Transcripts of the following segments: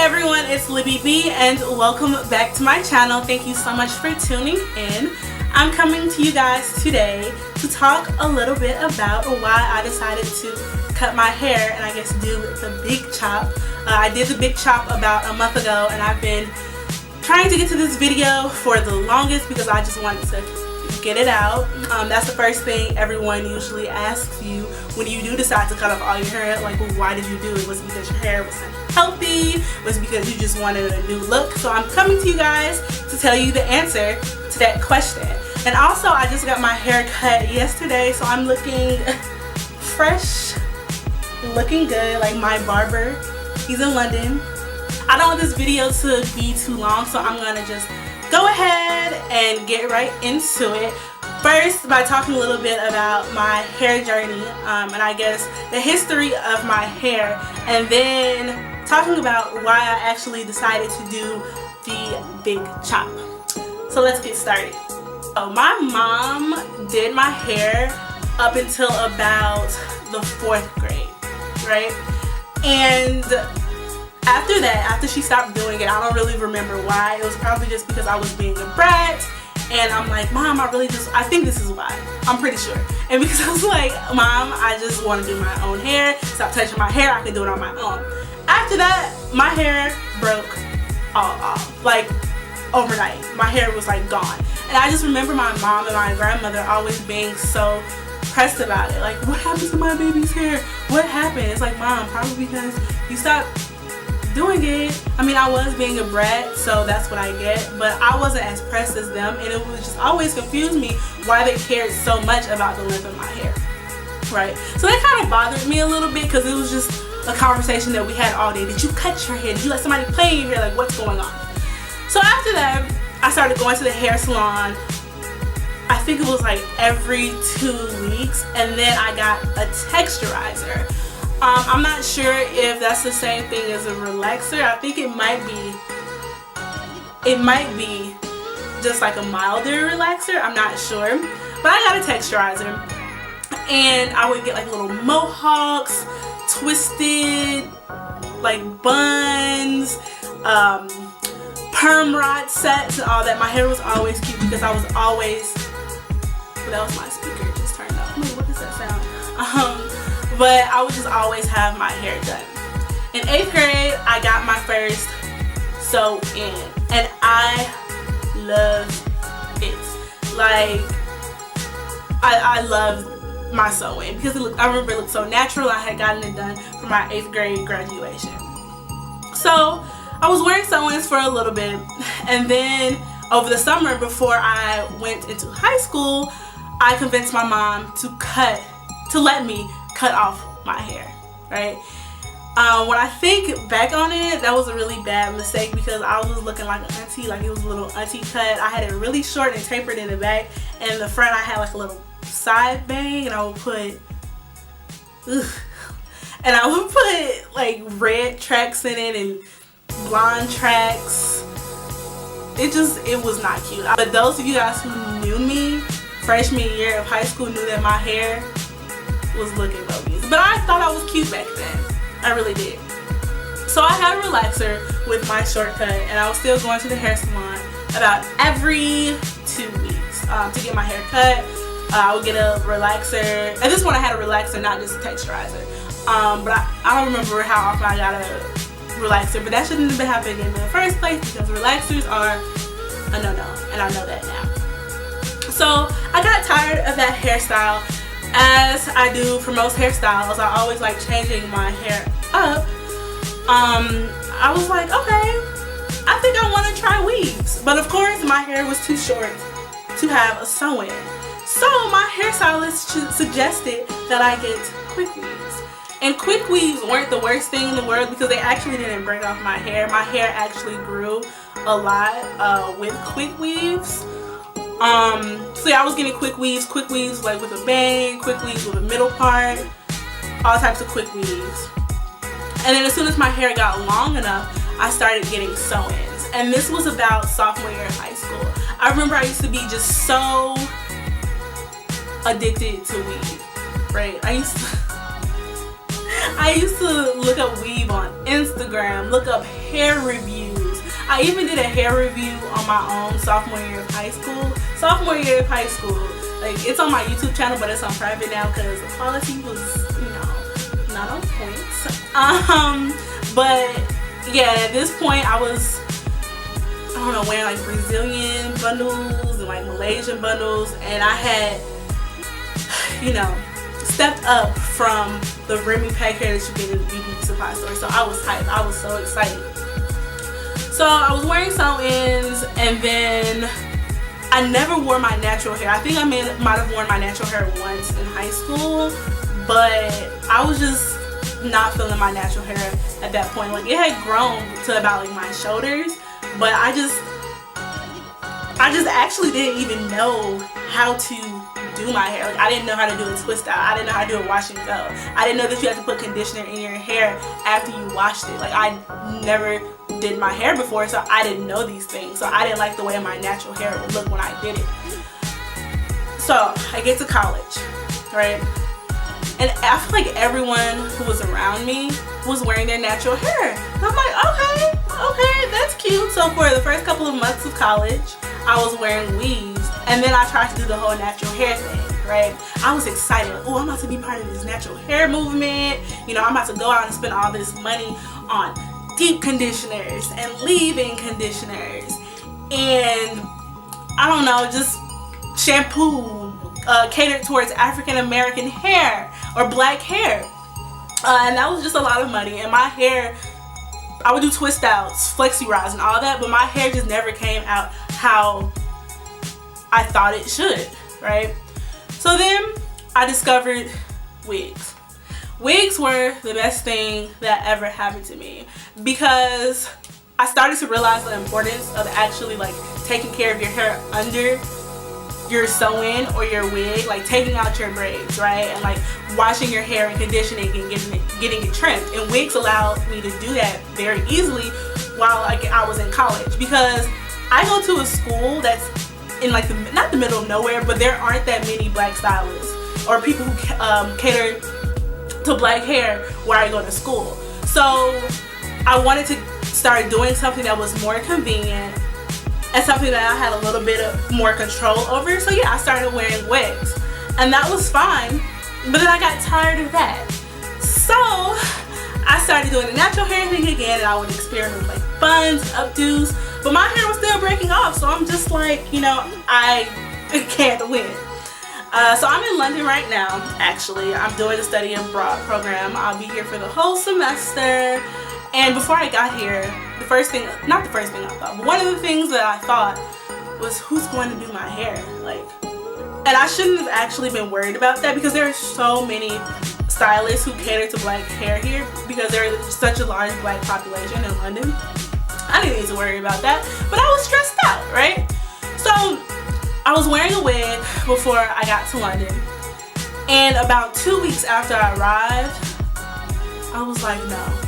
everyone, it's Libby B and welcome back to my channel. Thank you so much for tuning in. I'm coming to you guys today to talk a little bit about why I decided to cut my hair and I guess do the big chop. I did the big chop about a month ago and I've been trying to get to this video for the longest because I just wanted to get it out. That's the first thing everyone usually asks you when you do decide to cut off all your hair. Like, well, why did you do it? Was it because your hair wasn't healthy? Was it because you just wanted a new look? So I'm coming to you guys to tell you the answer to that question. And also, I just got my hair cut yesterday, so I'm looking fresh, looking good. Like my barber, he's in London. I don't want this video to be too long, so I'm gonna just go ahead and get right into it. First, by talking a little bit about my hair journey and I guess the history of my hair, and then talking about why I actually decided to do the big chop. So let's get started. So my mom did my hair up until about the 4th grade, right? And after that, after she stopped doing it, I don't really remember why. It was probably just because I was being a brat. And I'm like, Mom, I think this is why. I'm pretty sure. And because I was like, Mom, I just want to do my own hair. Stop touching my hair. I can do it on my own. After that, my hair broke all off. Like, overnight. My hair was like gone. And I just remember my mom and my grandmother always being so pressed about it. Like, what happened to my baby's hair? What happened? It's like, Mom, probably because you stopped doing it. I mean, I was being a brat, so that's what I get, but I wasn't as pressed as them, and it was just always confused me why they cared so much about the length of my hair, right? So that kind of bothered me a little bit because it was just a conversation that we had all day. Did you cut your hair? Did you let somebody play in your hair? Like, what's going on? So after that, I started going to the hair salon. I think it was like every 2 weeks, and then I got a texturizer. I'm not sure if that's the same thing as a relaxer. I think it might be just like a milder relaxer. I'm not sure. But I got a texturizer and I would get like little mohawks, twisted like buns, perm rod sets and all that. My hair was always cute because I was always, well, that was my speaker, it just turned off. What does that sound? But I would just always have my hair done. In 8th grade, I got my first sew-in, and I loved it. Like, I loved my sew-in because I remember it looked so natural. I had gotten it done for my 8th grade graduation. So I was wearing sew-ins for a little bit, and then over the summer before I went into high school, I convinced my mom to let me cut off my hair, right? When I think back on it, that was a really bad mistake because I was looking like an auntie, like it was a little auntie cut. I had it really short and tapered in the back, and in the front I had like a little side bang, and I would put like red tracks in it and blonde tracks. It was not cute. But those of you guys who knew me freshman year of high school knew that my hair was looking bogus. But I thought I was cute back then. I really did. So I had a relaxer with my shortcut, and I was still going to the hair salon about every 2 weeks to get my hair cut. I would get a relaxer. At this point I had a relaxer, not just a texturizer. But I don't remember how often I got a relaxer, but that shouldn't have been happening in the first place because relaxers are a no-no, and I know that now. So I got tired of that hairstyle. As I do for most hairstyles, I always like changing my hair up. I was like, okay, I think I want to try weaves. But of course, my hair was too short to have a sew-in. So my hairstylist suggested that I get quick weaves. And quick weaves weren't the worst thing in the world because they actually didn't break off my hair. My hair actually grew a lot with quick weaves. So yeah, I was getting quick weaves like with a bang, quick weaves with a middle part, all types of quick weaves. And then as soon as my hair got long enough, I started getting sew-ins. And this was about sophomore year of high school. I remember I used to be just so addicted to weave, right? I used to look up weave on Instagram Instagram, look up hair reviews. I even did a hair review on my own sophomore year of high school. Like, it's on my YouTube channel, but it's on private now because the quality was, you know, not on point. But yeah, at this point I was, I don't know, wearing like Brazilian bundles and like Malaysian bundles, and I had, you know, stepped up from the Remy Pack hair that you get in the beauty supply store. So I was hyped. I was so excited. So I was wearing sew-ins, and then I never wore my natural hair. I think I might have worn my natural hair once in high school, but I was just not feeling my natural hair at that point. Like, it had grown to about like my shoulders, but I just actually didn't even know how to do my hair. Like, I didn't know how to do a twist out. I didn't know how to do a wash and go. I didn't know that you had to put conditioner in your hair after you washed it. Like, I never did my hair before, so I didn't know these things. So I didn't like the way my natural hair would look when I did it. So I get to college, right? And I feel like everyone who was around me was wearing their natural hair. And I'm like, okay, that's cute. So for the first couple of months of college, I was wearing weaves, and then I tried to do the whole natural hair thing, right? I was excited. Oh, I'm about to be part of this natural hair movement. You know, I'm about to go out and spend all this money on deep conditioners and leave-in conditioners and, I don't know, just shampoo catered towards African American hair or black hair. And that was just a lot of money. And my hair, I would do twist outs, flexi rods and all that, but my hair just never came out how I thought it should, right? So then I discovered wigs. Wigs were the best thing that ever happened to me, because I started to realize the importance of actually like taking care of your hair under your sew-in or your wig, like taking out your braids, right? And like washing your hair and conditioning and getting it trimmed. And wigs allowed me to do that very easily while like I was in college, because I go to a school that's in like not the middle of nowhere, but there aren't that many black stylists or people who cater to black hair where I go to school. So I wanted to start doing something that was more convenient and something that I had a little bit of more control over. So yeah, I started wearing wigs, and that was fine, but then I got tired of that. So I started doing the natural hair thing again, and I would experiment with like buns, updos, but my hair was still breaking off. So I'm just like, you know, I can't win. So I'm in London right now, actually. I'm doing a study abroad program. I'll be here for the whole semester. And before I got here, not the first thing I thought, but one of the things that I thought was, who's going to do my hair? Like, and I shouldn't have actually been worried about that, because there are so many stylists who cater to black hair here, because there is such a large black population in London. I didn't need to worry about that, but I was stressed out, right? So I was wearing a wig before I got to London, and about 2 weeks after I arrived, I was like, no,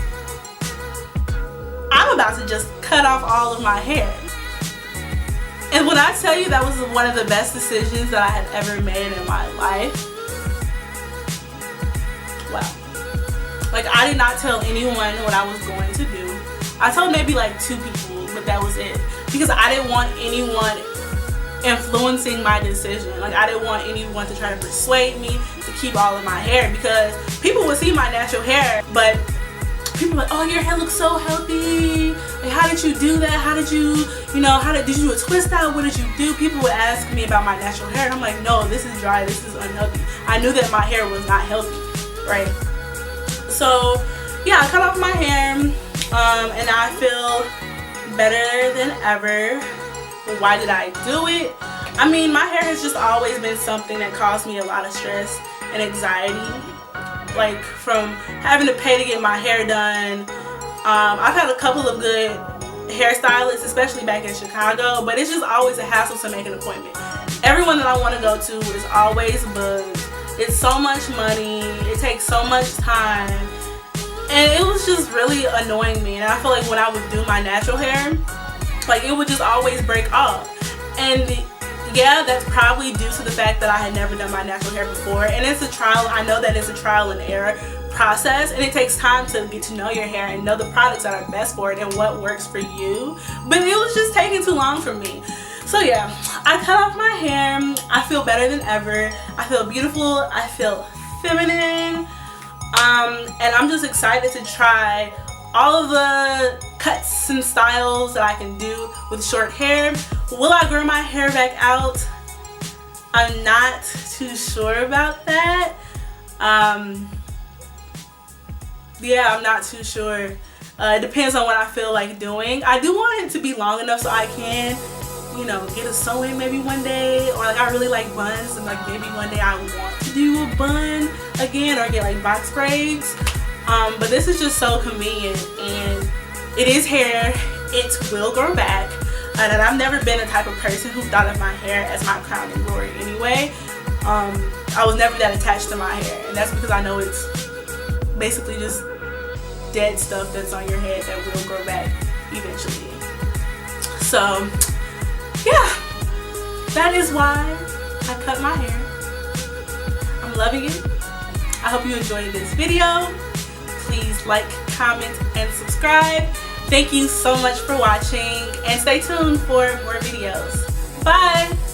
I'm about to just cut off all of my hair. And when I tell you that was one of the best decisions that I had ever made in my life, wow. Like, I did not tell anyone what I was going to do. I told maybe like 2 people, but that was it, because I didn't want anyone influencing my decision. Like, I didn't want anyone to try to persuade me to keep all of my hair, because people would see my natural hair, but people were like, oh, your hair looks so healthy. Like, how did you do that? How did you, you know, did you do a twist out? What did you do? People would ask me about my natural hair, and I'm like, no, this is dry, this is unhealthy. I knew that my hair was not healthy, right? So yeah, I cut off my hair, and I feel better than ever. Why did I do it? I mean, my hair has just always been something that caused me a lot of stress and anxiety. Like, from having to pay to get my hair done. I've had a couple of good hairstylists, especially back in Chicago, but it's just always a hassle to make an appointment. Everyone that I want to go to is always booked. It's so much money, it takes so much time, and it was just really annoying me. And I feel like when I would do my natural hair, like, it would just always break off. And yeah, that's probably due to the fact that I had never done my natural hair before, and it's a trial. I know that it's a trial and error process, and it takes time to get to know your hair and know the products that are best for it and what works for you. But it was just taking too long for me. So yeah, I cut off my hair. I feel better than ever. I feel beautiful. I feel feminine. And I'm just excited to try all of the cuts and styles that I can do with short hair. Will I grow my hair back out? I'm not too sure about that. Yeah, I'm not too sure. It depends on what I feel like doing. I do want it to be long enough so I can, you know, get a sew-in maybe one day, or like I really like buns, and like maybe one day I want to do a bun again, or get like box braids. But this is just so convenient, and it is hair. It will grow back. And I've never been the type of person who thought of my hair as my crown and glory anyway. I was never that attached to my hair, and that's because I know it's basically just dead stuff that's on your head that will grow back eventually. So yeah, that is why I cut my hair. I'm loving it. I hope you enjoyed this video. Please like, comment, and subscribe. Thank you so much for watching, and stay tuned for more videos. Bye!